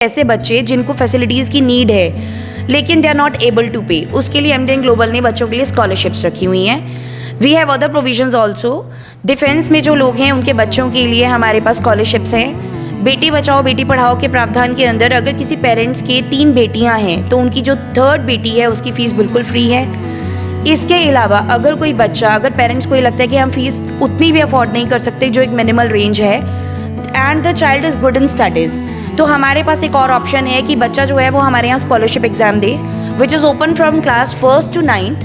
ऐसे बच्चे जिनको फैसिलिटीज़ की नीड है लेकिन they are not able to pay, उसके लिए एमडीएन ग्लोबल ने बच्चों के लिए स्कॉलरशिप्स रखी हुई हैं। We have other provisions also. Defence में जो लोग हैं उनके बच्चों के लिए हमारे पास स्कॉलरशिप्स हैं। बेटी बचाओ बेटी पढ़ाओ के प्रावधान के अंदर अगर किसी पेरेंट्स के 3 बेटियां हैं तो उनकी जो 3rd बेटी है उसकी फ़ीस बिल्कुल फ्री है। इसके अलावा अगर कोई बच्चा, अगर पेरेंट्स को ये लगता है कि हम फीस उतनी भी अफोर्ड नहीं कर सकते जो एक मिनिमल रेंज है and the child is good in studies, तो हमारे पास एक और ऑप्शन है कि बच्चा जो है वो हमारे यहाँ scholarship exam they which is open from class 1st to 9th।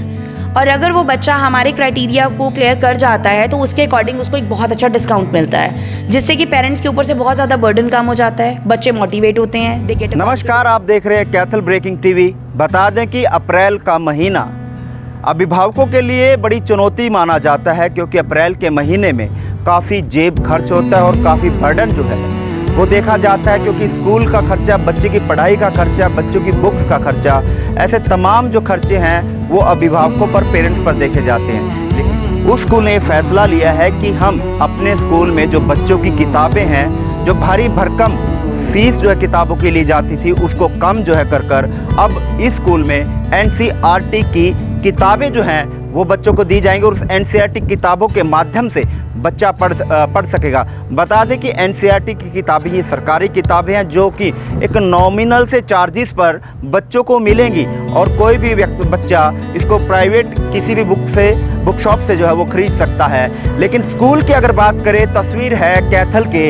और अगर वो बच्चा हमारे क्राइटेरिया को क्लियर कर जाता है तो उसके अकॉर्डिंग उसको एक बहुत अच्छा डिस्काउंट मिलता है, जिससे कि पेरेंट्स के ऊपर से बहुत ज़्यादा बर्डन कम हो जाता है, बच्चे मोटिवेट होते हैं, दे गेट। नमस्कार, आप देख रहे हैं कैथल ब्रेकिंग टीवी। बता दें कि अप्रैल का महीना अभिभावकों के लिए बड़ी चुनौती माना जाता है, क्योंकि अप्रैल के महीने में काफ़ी जेब खर्च होता है और काफ़ी बर्डन जो है वो देखा जाता है, क्योंकि स्कूल का खर्चा, बच्चे की पढ़ाई का खर्चा, बच्चों की बुक्स का खर्चा, ऐसे तमाम जो खर्चे हैं वो अभिभावकों पर, पेरेंट्स पर देखे जाते हैं। लेकिन उस स्कूल ने ये फैसला लिया है कि हम अपने स्कूल में जो बच्चों की किताबें हैं, जो भारी भरकम फीस जो है किताबों के लिए जाती थी, उसको कम जो है कर अब इस स्कूल में एनसीईआरटी की किताबें जो हैं वो बच्चों को दी जाएंगी और उस एनसीईआरटी किताबों के माध्यम से बच्चा पढ़ सकेगा। बता दें कि एनसीईआरटी की किताबें ये सरकारी किताबें हैं जो कि एक नॉमिनल से चार्जेस पर बच्चों को मिलेंगी और कोई भी बच्चा इसको प्राइवेट किसी भी बुक शॉप से जो है वो खरीद सकता है। लेकिन स्कूल की अगर बात करें, तस्वीर है कैथल के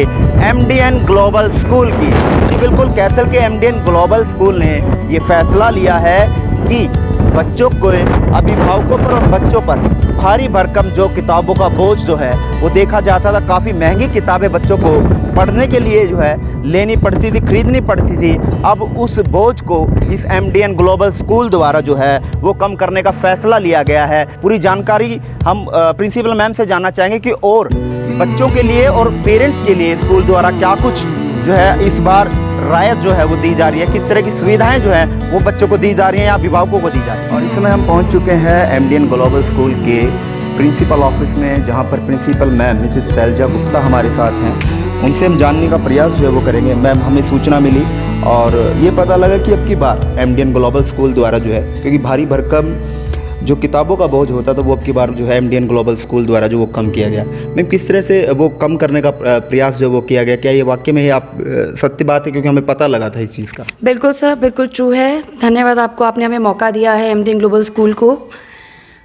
एमडीएन ग्लोबल स्कूल की। जी बिल्कुल, कैथल के एमडीएन ग्लोबल स्कूल ने ये फैसला लिया है कि बच्चों को, अभिभावकों पर और बच्चों पर भारी भरकम जो किताबों का बोझ जो है वो देखा जाता था। काफ़ी महंगी किताबें बच्चों को पढ़ने के लिए जो है लेनी पड़ती थी, खरीदनी पड़ती थी। अब उस बोझ को इस एमडीएन ग्लोबल स्कूल द्वारा जो है वो कम करने का फैसला लिया गया है। पूरी जानकारी हम प्रिंसिपल मैम से जानना चाहेंगे कि और बच्चों के लिए और पेरेंट्स के लिए स्कूल द्वारा क्या कुछ जो है इस बार रायत जो है वो दी जा रही है, किस तरह की सुविधाएं जो हैं वो बच्चों को दी जा रही हैं या अभिभावकों को दी जा रही हैं। और इस समय हम पहुंच चुके हैं एमडीएन ग्लोबल स्कूल के प्रिंसिपल ऑफिस में, जहां पर principal ma'am Mrs Shailja Gupta हमारे साथ हैं। उनसे हम जानने का प्रयास जो है वो करेंगे। मैम, हमें सूचना मिली और ये पता लगा कि अब की बार एमडीएन ग्लोबल स्कूल द्वारा जो है, क्योंकि भारी भरकम जो किताबों का बोझ होता था वो अब की बार जो है एमडीएन ग्लोबल स्कूल द्वारा जो वो कम किया गया। मैम, किस तरह से वो कम करने का प्रयास जो वो किया गया, क्या ये वाकई में आप सत्य बात है, क्योंकि हमें पता लगा था इस चीज़ का? बिल्कुल सर, बिल्कुल ट्रू है। धन्यवाद आपको, आपने हमें मौका दिया है एमडीएन ग्लोबल स्कूल को।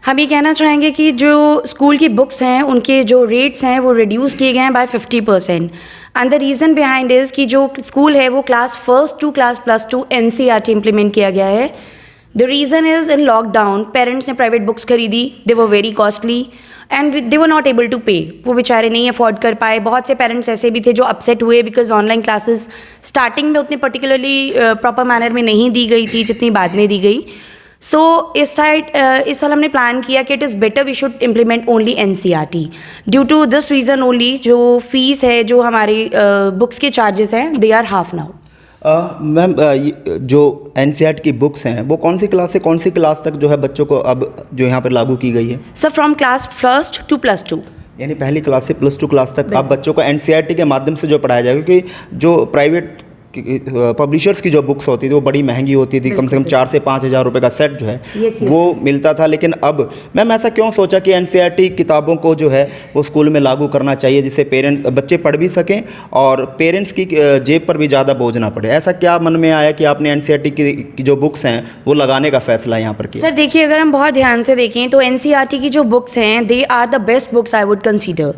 हम ये कहना चाहेंगे कि जो स्कूल की बुक्स हैं उनके जो रेट्स हैं वो रिड्यूस किए गए हैं by 50%। And the reason behind is कि जो स्कूल है वो class 1st to class +2 NCERT implement किया गया है। The reason is in lockdown parents ने प्राइवेट बुक्स खरीदी, they were very costly and they were not able to pay. वो बेचारे नहीं अफोर्ड कर पाए। बहुत से पेरेंट्स ऐसे भी थे जो अपसेट हुए बिकॉज ऑनलाइन क्लासेस स्टार्टिंग में उतने पर्टिकुलरली प्रॉपर मैनर में नहीं दी गई थी जितनी बाद में दी गई। सो इस साल हमने प्लान किया कि it is better we should implement only NCERT. Due to this reason only जो फीस है, जो हमारे बुक्स के चार्जेस हैं, they are half now. Ma'am, जो एनसीईआरटी की बुक्स हैं वो कौन सी क्लास से कौन सी क्लास तक जो है बच्चों को अब जो यहाँ पर लागू की गई है? Sir, from class 1st to +2, यानी पहली क्लास से +2 क्लास तक अब बच्चों को एनसीईआरटी के माध्यम से जो पढ़ाया जाएगा, क्योंकि जो प्राइवेट पब्लिशर्स की जो बुक्स होती थी वो बड़ी महंगी होती थी, कम से कम 4 से 5 हज़ार रुपये का सेट जो है वो मिलता था। लेकिन अब मैम ऐसा क्यों सोचा कि एनसीईआरटी किताबों को जो है वो स्कूल में लागू करना चाहिए, जिससे बच्चे पढ़ भी सकें और पेरेंट्स की जेब पर भी ज़्यादा बोझ ना पड़े? ऐसा क्या मन में आया कि आपने एनसीईआरटी की जो बुक्स हैं वो लगाने का फैसला यहाँ पर किया? सर देखिए, अगर हम बहुत ध्यान से देखें तो एनसीईआरटी की जो बुक्स हैं they are the best books I would consider.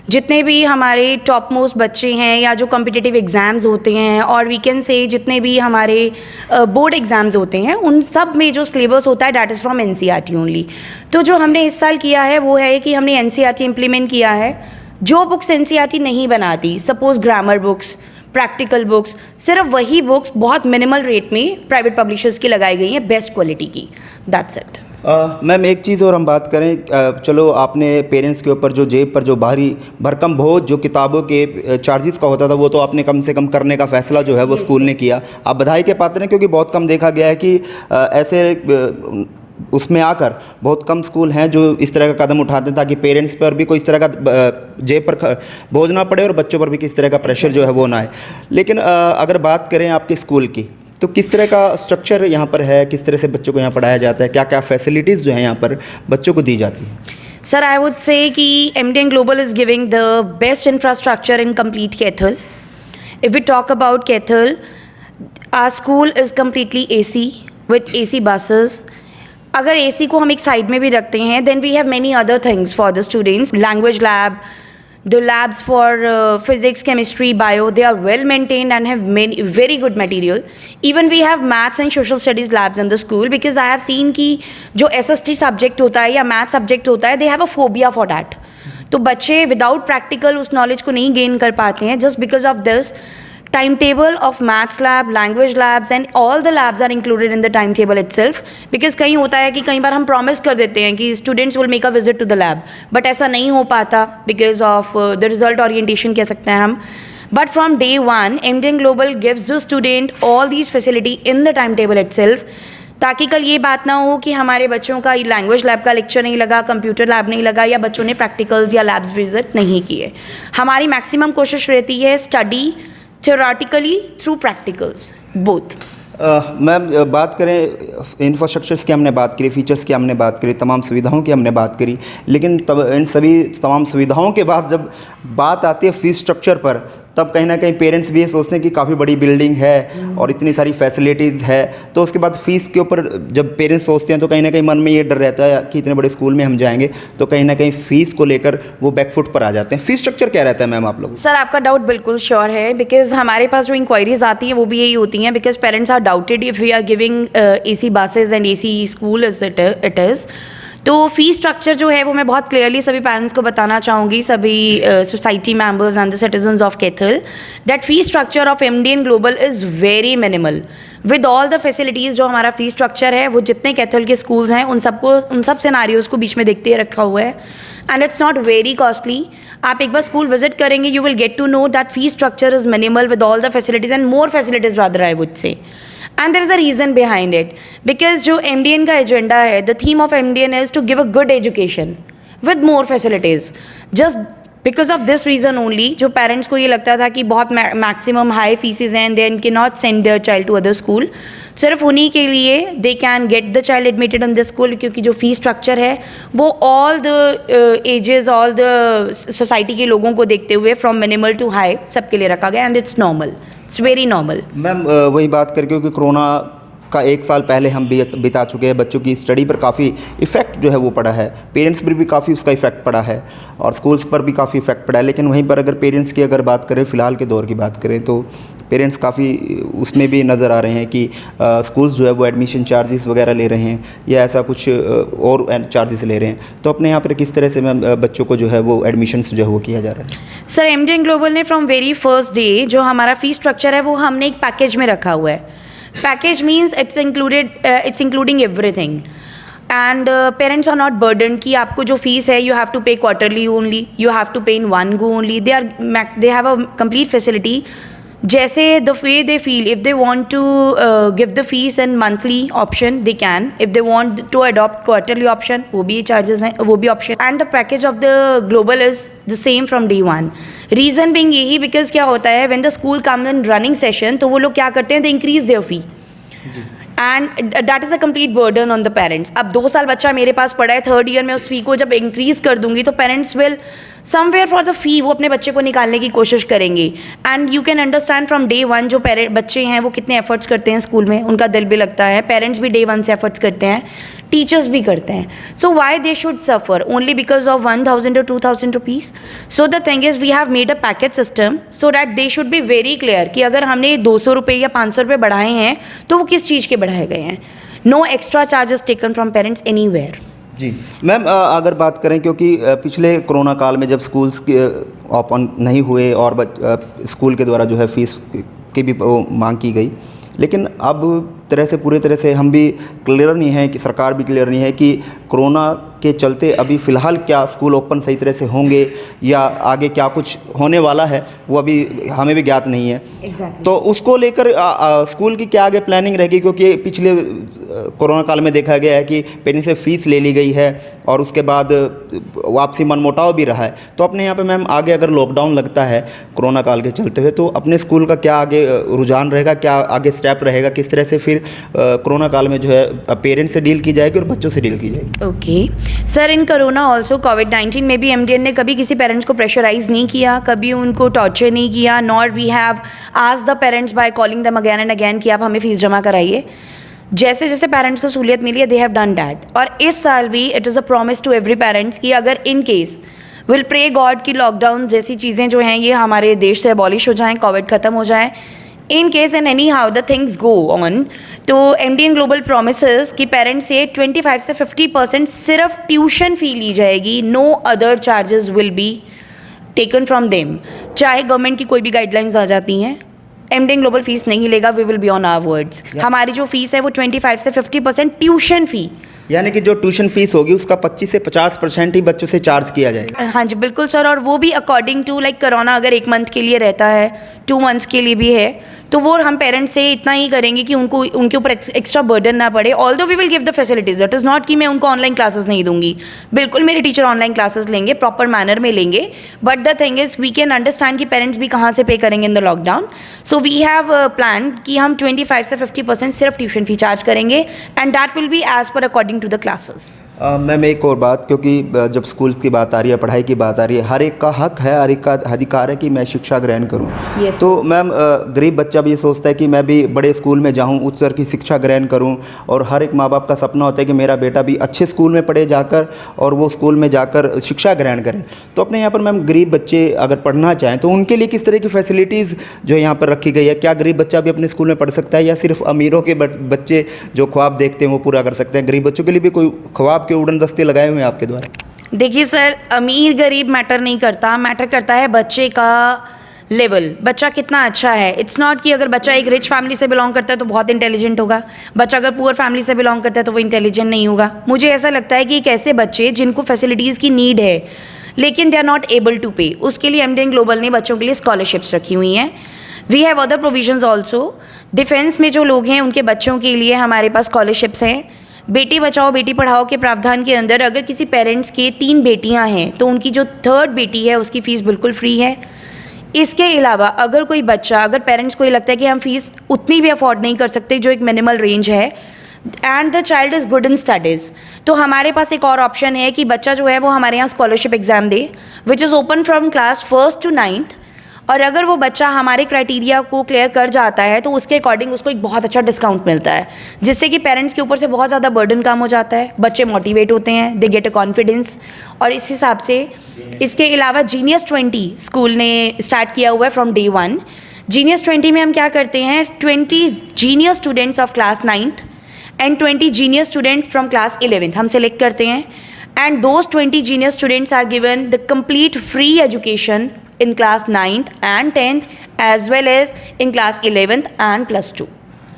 जितने भी हमारे टॉप मोस्ट बच्चे हैं या जो कॉम्पिटिटिव एग्ज़ाम्स होते हैं और वी कैन से जितने भी हमारे बोर्ड एग्ज़ाम्स होते हैं, उन सब में जो सिलेबस होता है that is from NCERT only. तो जो हमने इस साल किया है वो है कि हमने एनसीईआरटी इम्प्लीमेंट किया है। जो बुक्स एनसीईआरटी नहीं बनाती, suppose grammar books, practical books, सिर्फ वही बुक्स बहुत मिनिमल रेट में प्राइवेट पब्लिशर्स की लगाई गई हैं, बेस्ट क्वालिटी की। That's it. मैम, एक चीज़ और हम बात करें, चलो आपने पेरेंट्स के ऊपर जो जेब पर जो भारी भरकम बोझ जो किताबों के चार्जेस का होता था वो तो आपने कम से कम करने का फैसला जो है वो स्कूल ने किया। आप बधाई के पात्र हैं, क्योंकि बहुत कम देखा गया है कि ऐसे उसमें आकर बहुत कम स्कूल हैं जो इस तरह का कदम उठाते हैं ताकि पेरेंट्स पर भी कोई इस तरह का जेब पर बोझ ना पड़े और बच्चों पर भी किस तरह का प्रेशर जो है वो ना आए। लेकिन अगर बात करें आपके स्कूल की, तो किस तरह का स्ट्रक्चर यहाँ पर है, किस तरह से बच्चों को यहाँ पढ़ाया जाता है, क्या क्या फैसिलिटीज़ जो हैं यहाँ पर बच्चों को दी जाती हैं? Sir, I would say कि MDN Global is giving the best infrastructure in complete Kethel. If we talk about Kethel, our school is completely AC with AC buses. अगर AC को हम एक साइड में भी रखते हैं, then we have many other things for the students. Language lab, the labs for physics, chemistry, bio, they are well maintained and have many very good material. Even we have maths and social studies labs in the school because I have seen कि जो SST subject होता है या math subject होता है, they have a phobia for that. तो बच्चे without practical उस नॉलेज को नहीं गेन कर पाते हैं just because of this. timetable of maths lab, language labs and all the labs are included in the timetable itself because कहीं होता है कि कई बार हम promise कर देते हैं कि students will make a visit to the lab but ऐसा नहीं हो पाता because of the result orientation कह सकते हैं हम. But from day one, MDN Global gives the student all these facility in the timetable itself ताकि कल ये बात ना हो कि हमारे बच्चों का लैंग्वेज लैब का लेक्चर नहीं लगा, कंप्यूटर लैब नहीं लगा या बच्चों ने प्रैक्टिकल्स या लैब्स विजिट नहीं किए. हमारी मैक्सिमम कोशिश रहती है study theoretically through practicals both. Ma'am बात करें इंफ्रास्ट्रक्चर्स की, हमने बात करी, फीचर्स की हमने बात करी, तमाम सुविधाओं की हमने बात करी, लेकिन तब इन सभी तमाम सुविधाओं के बाद जब बात आती है फ़ीस स्ट्रक्चर पर, तब कहीं ना कहीं पेरेंट्स भी ये सोचते हैं कि काफ़ी बड़ी बिल्डिंग है और इतनी सारी फैसिलिटीज़ है, तो उसके बाद फ़ीस के ऊपर जब पेरेंट्स सोचते हैं तो कहीं ना कहीं मन में ये डर रहता है कि इतने बड़े स्कूल में हम जाएंगे तो कहीं ना कहीं फ़ीस को लेकर वो बैकफुट पर आ जाते हैं. फ़ीस स्ट्रक्चर क्या रहता है मैम आप लोग? सर आपका डाउट बिल्कुल श्योर है बिकॉज हमारे पास जो इंक्वायरीज आती हैं वो भी यही होती हैं because parents are doubted if we are giving AC buses and AC school it is. तो फ़ी स्ट्रक्चर जो है वो मैं बहुत क्लियरली सभी पेरेंट्स को बताना चाहूँगी, सभी society members and the citizens of Kaithal, that fee structure of MDN global is very minimal with all the facilities. जो हमारा फ़ी स्ट्रक्चर है वो जितने कैथल के स्कूल्स हैं उन सब सिनारियोज़ को बीच में देखते हुए रखा हुआ है and it's not very costly. आप एक बार स्कूल विजिट करेंगे you will get to know that fee structure is minimal with all the facilities and more facilities rather I would say. And there is a reason behind it because जो MDN का agenda है, the theme of MDN is to give a good education with more facilities. Just because of this reason only, जो parents को ये लगता था कि बहुत मैक्सिमम हाई फीसेस हैं, then cannot send their child to other school. सिर्फ उन्हीं के लिए they can get the child admitted in this school क्योंकि जो फी स्ट्रक्चर है वो all the ages, all the society के लोगों को देखते हुए from minimal to high सबके लिए रखा गया and it's normal. It's very normal. Ma'am वही बात करके क्योंकि कोरोना का 1 साल पहले हम बिता चुके हैं, बच्चों की स्टडी पर काफ़ी इफ़ेक्ट जो है वो पड़ा है, पेरेंट्स पर भी काफ़ी उसका इफ़ेक्ट पड़ा है और स्कूल्स पर भी काफ़ी इफ़ेक्ट पड़ा है. लेकिन वहीं पर अगर पेरेंट्स की अगर बात करें, फ़िलहाल के दौर की बात करें तो पेरेंट्स काफ़ी उसमें भी नज़र आ रहे हैं कि स्कूल्स जो है वो एडमिशन चार्जेस वगैरह ले रहे हैं या ऐसा कुछ और चार्जेस ले रहे हैं. तो अपने यहाँ पर किस तरह से मैम बच्चों को जो है वो एडमिशन जो है वो किया जा रहा है? सर MDN ग्लोबल ने फ्रॉम वेरी फर्स्ट डे जो हमारा फ़ी स्ट्रक्चर है वो हमने एक पैकेज में रखा हुआ है. Package means it's including everything and parents are not burdened कि आपको जो फीस है you have to pay quarterly only, you have to pay in one go only. They have a complete facility जैसे the way they feel. If they want to give the fees in monthly option they can, if they want to adopt quarterly option वो भी charges हैं, वो भी option. And the package of the global is the same from day one. Reason being यही because क्या होता है when the school comes in running session तो वो लोग क्या करते हैं, they increase their fee and that is a complete burden on the parents. अब 2 साल बच्चा मेरे पास पढ़ा है, 3rd ईयर में उस फी को जब इंक्रीज कर दूंगी तो parents will somewhere for the fee वो अपने बच्चे को निकालने की कोशिश करेंगे. And you can understand from day one जो बच्चे हैं वो कितने एफर्ट्स करते हैं स्कूल में, उनका दिल भी लगता है, पेरेंट्स भी डे वन से एफर्ट्स करते हैं, टीचर्स भी करते हैं. So why they should suffer only because of 1,000 or 2,000 rupees. So the thing is we have made a package system so that they should be very clear कि अगर हमने 200 रुपये या 500 रुपये बढ़ाए हैं तो वो किस चीज़ के बढ़ाए गए हैं. No extra charges taken from parents anywhere. जी मैम अगर बात करें क्योंकि पिछले कोरोना काल में जब स्कूल्स ओपन नहीं हुए और स्कूल के द्वारा जो है फीस की भी मांग की गई, लेकिन अब पूरे तरह से हम भी क्लियर नहीं है कि सरकार भी क्लियर नहीं है कि कोरोना के चलते अभी फ़िलहाल क्या स्कूल ओपन सही तरह से होंगे या आगे क्या कुछ होने वाला है वो अभी हमें भी ज्ञात नहीं है. Exactly. तो उसको लेकर स्कूल की क्या आगे प्लानिंग रहेगी क्योंकि पिछले कोरोना काल में देखा गया है कि पेरेंट्स से फ़ीस ले ली गई है और उसके बाद वापसी मनमुटाव भी रहा है। तो अपने यहाँ पे मैम आगे अगर लॉकडाउन लगता है कोरोना काल के चलते हुए, तो अपने स्कूल का क्या आगे रुझान रहेगा, क्या आगे स्टेप रहेगा, किस तरह से फिर कोरोना काल में जो है पेरेंट्स से डील की जाएगी और बच्चों से डील की जाएगी? ओके सर, इन कोरोना ऑल्सो कोविड-19 में भी एमडीएन ने कभी किसी पेरेंट्स को प्रेशराइज नहीं किया, कभी उनको टॉर्चर नहीं किया, nor we have asked the parents by calling them again and again कि आप हमें फीस जमा कराइए। जैसे जैसे पेरेंट्स को सहूलियत मिली है दे हैव डन दैट। और इस साल भी it is a promise to every parents कि अगर in case will pray God कि लॉकडाउन जैसी चीज़ें जो हैं ये हमारे देश से अबॉलिश हो जाएं, कोविड ख़त्म हो जाए, in case and anyhow the things go on, तो एमडीएन ग्लोबल प्रोमिसेस कि पेरेंट्स से 25 से 50% सिर्फ ट्यूशन फ़ी ली जाएगी, no other charges will be taken from them. चाहे गवर्नमेंट की कोई भी गाइडलाइंस आ जाती हैं, एमडीएन ग्लोबल फीस नहीं लेगा, we will be on our words. हमारी जो फीस है वो 25 से 50% ट्यूशन फ़ी, यानी कि जो ट्यूशन फीस होगी उसका 25 से 50% ही बच्चों से चार्ज किया जाएगा। हाँ जी बिल्कुल सर, और वो भी अकॉर्डिंग टू लाइक कोरोना अगर 1 मंथ के लिए रहता है, 2 मंथ्स के लिए भी है, तो वो हम पेरेंट्स से इतना ही करेंगे कि उनको उनके ऊपर एक्स्ट्रा बर्डन ना पड़े। Although we will give the facilities, it is not कि मैं उनको ऑनलाइन क्लासेस नहीं दूंगी, बिल्कुल मेरे टीचर ऑनलाइन क्लासेस लेंगे, प्रॉपर मैनर में लेंगे, but the thing is we can understand कि पेरेंट्स भी कहाँ से पे करेंगे in the lockdown. So we have plan कि हम 25 से 50% सिर्फ ट्यूशन फी चार्ज करेंगे and that will be as per according to the classes. Ma'am एक और बात, क्योंकि जब स्कूल्स की बात आ रही है, पढ़ाई की बात आ रही है, हर एक का हक है, हर एक का अधिकार है कि मैं शिक्षा ग्रहण करूं। Yes. तो मैम गरीब बच्चा भी ये सोचता है कि मैं भी बड़े स्कूल में जाऊं, उच्च स्तर की शिक्षा ग्रहण करूं, और हर एक माँ बाप का सपना होता है कि मेरा बेटा भी अच्छे स्कूल में पढ़े जाकर और वो स्कूल में जाकर शिक्षा ग्रहण करे। तो अपने यहाँ पर मैम गरीब बच्चे अगर पढ़ना चाहें तो उनके लिए किस तरह की फैसिलिटीज़ जो यहाँ पर रखी गई है? क्या गरीब बच्चा भी अपने स्कूल में पढ़ सकता है या सिर्फ अमीरों के बच्चे जो ख्वाब देखते हैं वो पूरा कर सकते हैं? गरीब बच्चों के लिए भी कोई ख्वाब के उड़न दस्ते लगाए हुए हैं आपके द्वारा? देखिए सर, अमीर गरीब मैटर नहीं करता, मैटर करता है बच्चे का लेवल, बच्चा कितना अच्छा है। इट्स नॉट कि अगर बच्चा एक रिच फैमिली से बिलोंग करता है तो बहुत इंटेलिजेंट होगा, बच्चा अगर पुअर फैमिली से बिलोंग करता है तो वो इंटेलिजेंट नहीं होगा। मुझे ऐसा लगता है कि एक ऐसे बच्चे जिनको फैसिलिटीज़ की नीड है लेकिन they are not able to pay, उसके लिए एमडीएन ग्लोबल ने बच्चों के लिए स्कॉलरशिप्स रखी हुई हैं। We have other provisions also. Defence में जो लोग हैं उनके बच्चों के लिए हमारे पास स्कॉलरशिप्स हैं। बेटी बचाओ बेटी पढ़ाओ के प्रावधान के अंदर अगर किसी पेरेंट्स के 3 बेटियां हैं तो उनकी जो 3rd बेटी है उसकी फ़ीस बिल्कुल फ्री है। इसके अलावा अगर कोई बच्चा, अगर पेरेंट्स को ये लगता है कि हम फीस उतनी भी अफोर्ड नहीं कर सकते जो एक मिनिमल रेंज है and the child is good in studies, तो हमारे पास एक और ऑप्शन है कि बच्चा जो है वो हमारे यहाँ scholarship exam they which is open from class 1st to 9th, और अगर वो बच्चा हमारे क्राइटेरिया को क्लियर कर जाता है तो उसके अकॉर्डिंग उसको एक बहुत अच्छा डिस्काउंट मिलता है, जिससे कि पेरेंट्स के ऊपर से बहुत ज़्यादा बर्डन कम हो जाता है, बच्चे मोटिवेट होते हैं, दे गेट अ कॉन्फिडेंस। और इस हिसाब से इसके अलावा जीनियस 20 स्कूल ने स्टार्ट किया हुआ है फ्रॉम डे 1। जीनियस 20 में हम क्या करते हैं, 20 genius students of class 9th and 20 genius student from class 11th हम सेलेक्ट करते हैं, and those 20 genius students are given the complete free education in class 9th and 10th as well as in class 11th and plus 2।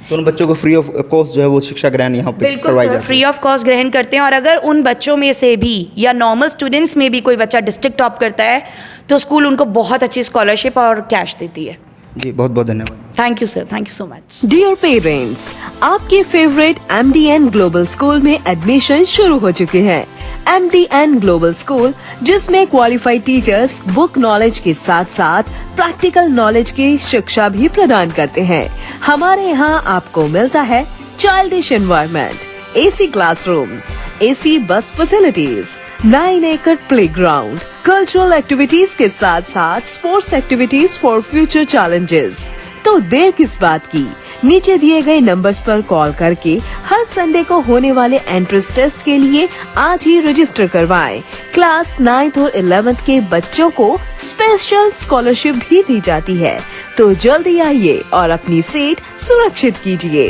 तो उन बच्चों को free of cost जो है वो शिक्षा ग्रहण यहाँ पे करवाई जाती है? फ्री ऑफ कॉस्ट ग्रहण करते हैं, और अगर उन बच्चों में से भी या नॉर्मल स्टूडेंट्स में भी कोई बच्चा डिस्ट्रिक्ट टॉप करता है तो स्कूल उनको बहुत अच्छी स्कॉलरशिप और कैश देती है। जी बहुत बहुत धन्यवाद। Thank you sir, thank you so much. Dear parents, आपके फेवरेट एमडीएन ग्लोबल स्कूल में एडमिशन शुरू हो चुके हैं। एमडीएन ग्लोबल स्कूल, जिसमें क्वालिफाइड टीचर्स बुक नॉलेज के साथ साथ प्रैक्टिकल नॉलेज की शिक्षा भी प्रदान करते हैं। हमारे यहाँ आपको मिलता है childish environment, AC classrooms, AC bus facilities, 9 एकड़ प्लेग्राउंड, कल्चरल एक्टिविटीज के साथ साथ sports activities for future challenges. तो देर किस बात की, नीचे दिए गए नंबर्स पर कॉल करके हर संडे को होने वाले एंट्रेंस टेस्ट के लिए आज ही रजिस्टर करवाएं। क्लास 9th और 11th के बच्चों को स्पेशल स्कॉलरशिप भी दी जाती है, तो जल्दी आइए और अपनी सीट सुरक्षित कीजिए।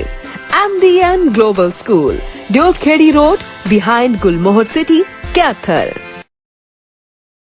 एमडीएन ग्लोबल स्कूल, ड्योटखेड़ी रोड, बिहाइंड गुलमोहर सिटी, कैथल।